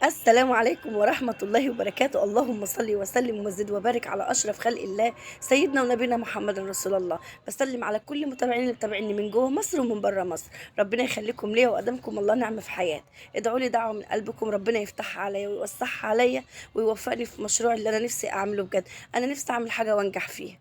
السلام عليكم ورحمة الله وبركاته. اللهم صل وسلم وزد وبارك على أشرف خلق الله سيدنا ونبينا محمد رسول الله. بسلم على كل متابعين اللي متابعيني من جوه مصر ومن بره مصر. ربنا يخليكم ليا وأدامكم الله نعمة في حياتي. ادعوا لي دعوة من قلبكم، ربنا يفتحها عليا ويوسعها عليا ويوفقني في مشروع اللي أنا نفسي أعمله بجد. أنا نفسي أعمل حاجة وأنجح فيها،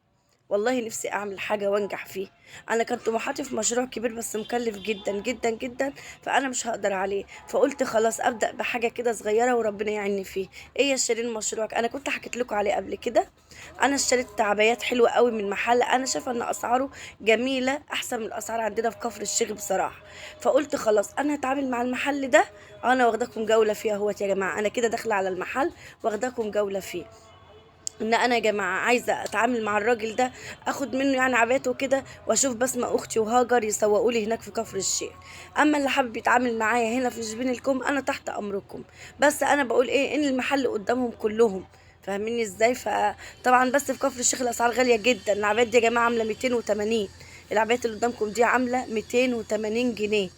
والله نفسي اعمل حاجه وانجح فيه. انا كان طموحاتي في مشروع كبير بس مكلف جدا جدا جدا، فانا مش هقدر عليه، فقلت خلاص ابدا بحاجه كده صغيره وربنا يعيني فيه. ايه يا شيرين مشروعك؟ انا كنت حكيت لكم عليه قبل كده. انا اشتريت عبايات حلوه قوي من محل انا شايفه ان اسعاره جميله، احسن من الاسعار عندنا في كفر الشيخ بصراحه. فقلت خلاص انا هتعامل مع المحل ده. انا واخداكم جوله فيه اهوت يا جماعه، انا كده داخله على المحل واخداكم جوله فيه. ان انا يا جماعه عايزه اتعامل مع الراجل ده، اخد منه يعني عباته كده، واشوف بسمه اختي وهاجر يسوقوا لي هناك في كفر الشيخ. اما اللي حابب يتعامل معايا هنا في جبين الكوم انا تحت امركم. بس انا بقول ايه، ان المحل قدامهم كلهم، فاهميني ازاي؟ فطبعا بس في كفر الشيخ الاسعار غاليه جدا. العبايات دي يا جماعه عامله 280، العبايات اللي قدامكم دي عامله 280 جنيه،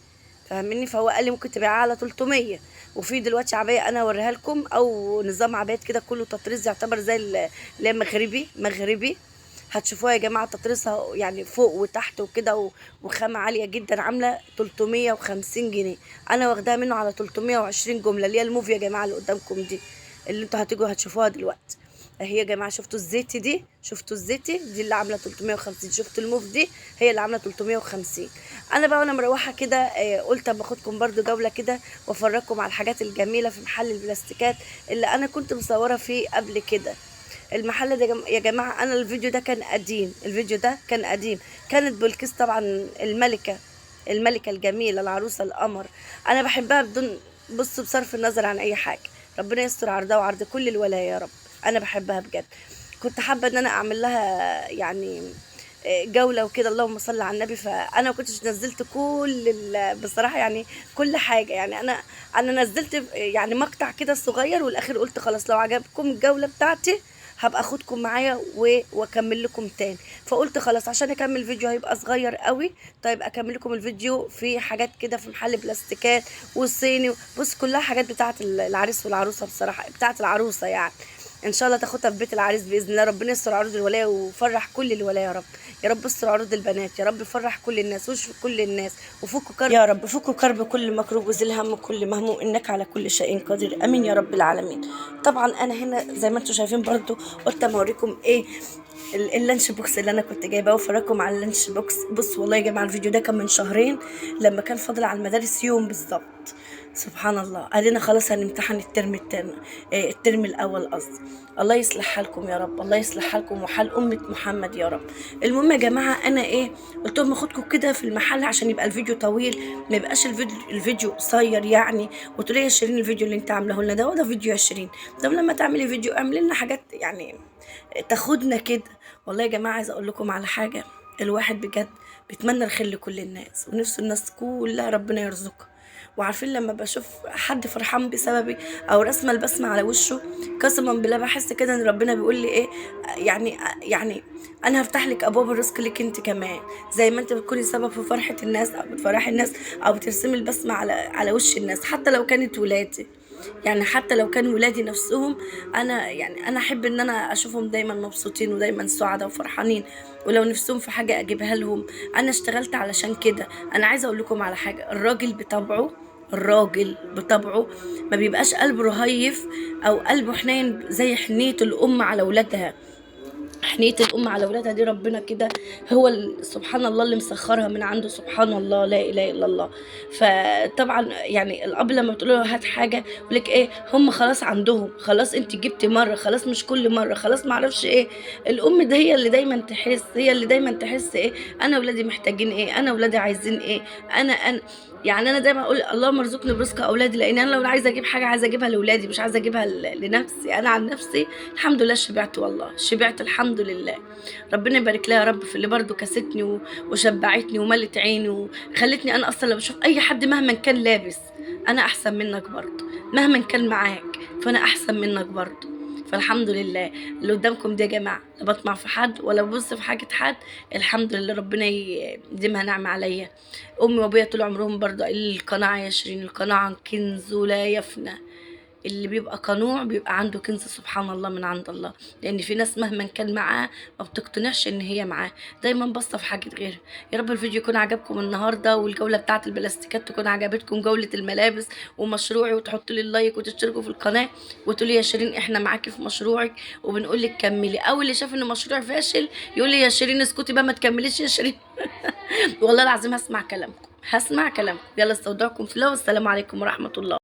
فاهميني؟ فهو قال لي ممكن تبيعها على 300. وفي دلوقتي عبايه انا اوريها لكم، او نظام عبايات كده كله تطريز، يعتبر زي اللي هي مغربي. هتشوفوها يا جماعه تطريزها يعني فوق وتحت وكده وخامه عاليه جدا، عامله 350 جنيه. انا واخداها منه على 320 جمله، اللي هي الموف يا جماعه اللي قدامكم دي، اللي انتوا هتيجوا هتشوفوها دلوقتي اهي يا جماعه. شفتوا الزيتي دي؟ شفتوا الزيتي دي اللي عامله 350؟ شفتوا الموف دي؟ هي اللي عامله 350. انا بقى وانا مروحه كده قلت اما اخدكم برضو جوله كده وافرجكم على الحاجات الجميله في محل البلاستيكات اللي انا كنت مصوره فيه قبل كده. المحل ده يا جماعه، انا الفيديو ده كان قديم، الفيديو ده كان قديم. كانت بلكيس طبعا، الملكه الجميله العروسه القمر. انا بحبها بدون، بص، بصرف النظر عن اي حاجه. ربنا يستر عرضها وعرض كل الولايا يا رب. انا بحبها بجد. كنت حابه ان انا اعمل لها يعني جوله وكده، اللهم صل على النبي. فانا ما كنتش نزلت بصراحه يعني كل حاجه. يعني انا نزلت يعني مقطع كده صغير، والاخير قلت خلاص لو عجبكم الجوله بتاعتي هبقى اخدكم معايا واكمل لكم تاني. فقلت خلاص عشان اكمل فيديو هيبقى صغير قوي، طيب اكمل لكم الفيديو في حاجات كده في محل بلاستيكات والصيني. بص كلها حاجات بتاعه العريس والعروسه، بصراحه بتاعه العروسه يعني. ان شاء الله تاخدها في بيت العريس باذن الله. ربنا يستر عروض الولايه ويفرح كل الولايه يا رب. يا رب استر عروض البنات، يا رب فرح كل الناس واشفي كل الناس وفك كرب يا رب، فك كرب كل مكروب وزل هم كل مهموم، انك على كل شيء قدير، امين يا رب العالمين. طبعا انا هنا زي ما انتم شايفين برضو قلت اما اوريكم ايه اللانش بوكس اللي انا كنت جايباه وافرجكم على اللانش بوكس. بص والله يا جماعه الفيديو ده كان من شهرين، لما كان فاضل على المدارس يوم بالظبط. سبحان الله، ادينا خلاص هنمتحن الترم الاول قصدي. الله يصلح حالكم يا رب، الله يصلح حالكم وحال امه محمد يا رب. المهم يا جماعه انا ايه، قلت لهم اخدكم كده في المحل عشان يبقى الفيديو طويل، ما يبقاش الفيديو قصير يعني. قلت له يا شيرين الفيديو اللي انت عاملاه لنا ده فيديو 20، طب لما تعملي فيديو اعملي لنا حاجات يعني تاخدنا كده. والله يا جماعه عايزه اقول لكم على حاجه، الواحد بجد بيتمنى الخير لكل الناس، ونفس الناس كلها ربنا يرزقها. وعارفين لما بشوف حد فرحان بسببي او رسمه البسمه على وشه، قسما بالله بحس كده ان ربنا بيقول لي ايه، يعني انا هفتح لك ابواب الرزق لك انت كمان، زي ما انت بتكوني سبب في فرحه الناس او بتفرحي الناس او بترسمي البسمه على وش الناس، حتى لو كانت ولادي. يعني حتى لو كان ولادي نفسهم، انا احب ان انا اشوفهم دايما مبسوطين ودايما سعداء وفرحانين، ولو نفسهم في حاجه اجيبها لهم. انا اشتغلت علشان كده. انا عايزه اقول لكم على حاجه، الراجل بطبعه ما بيبقاش قلبه رهيف او قلبه حنين زي حنيه الام على ولادها. حنية الأم على ولادها دي ربنا كده هو سبحان الله اللي مسخرها من عنده، سبحان الله لا إله إلا الله. فطبعا يعني الأب لما بتقول له هات حاجة يقول لك إيه، هم خلاص عندهم، خلاص أنت جبتي مرة، خلاص مش كل مرة، خلاص معرفش إيه. الأم ده هي اللي دايما تحس، إيه، أنا ولادي محتاجين إيه، أنا ولادي عايزين إيه. أنا يعني انا دايما اقول اللهم ارزقني برزق اولادي، لان انا لو عايزه اجيب حاجه عايزه اجيبها لاولادي، مش عايزه اجيبها لنفسي. انا عن نفسي الحمد لله شبعت، والله شبعت الحمد لله. ربنا يبارك لها يا رب في اللي برضو كستني وشبعتني وملت عيني وخلتني انا اصلا لو بشوف اي حد مهما كان لابس انا احسن منك برضو، مهما كان معاك فانا احسن منك برضو. فالحمد لله. اللي قدامكم دي يا جماعه لا بطمع في حد ولا ببص في حاجه حد، الحمد لله ربنا يديمها نعمه عليا. امي وابويا طول عمرهم برضو قال لي القناعه يا شيرين، القناعه كنز لا يفنى. اللي بيبقى قنوع بيبقى عنده كنز سبحان الله من عند الله، لان في ناس مهما كان معاه ما بتقتنعش ان هي معاه، دايما باصه في حاجه غيرها. يا رب الفيديو يكون عجبكم النهارده، والجوله بتاعه البلاستيكات تكون عجبتكم، جوله الملابس ومشروعي، وتحطوا لي اللايك وتشتركوا في القناه وتقولي يا شيرين احنا معاكي في مشروعك وبنقول لك كملي. او اللي شاف ان مشروع فاشل يقول لي يا شيرين اسكتي بقى ما تكمليش يا شيرين. والله العظيم هسمع كلامكم، هسمع كلامكم. يلا استودعكم في الله، والسلام عليكم ورحمه الله.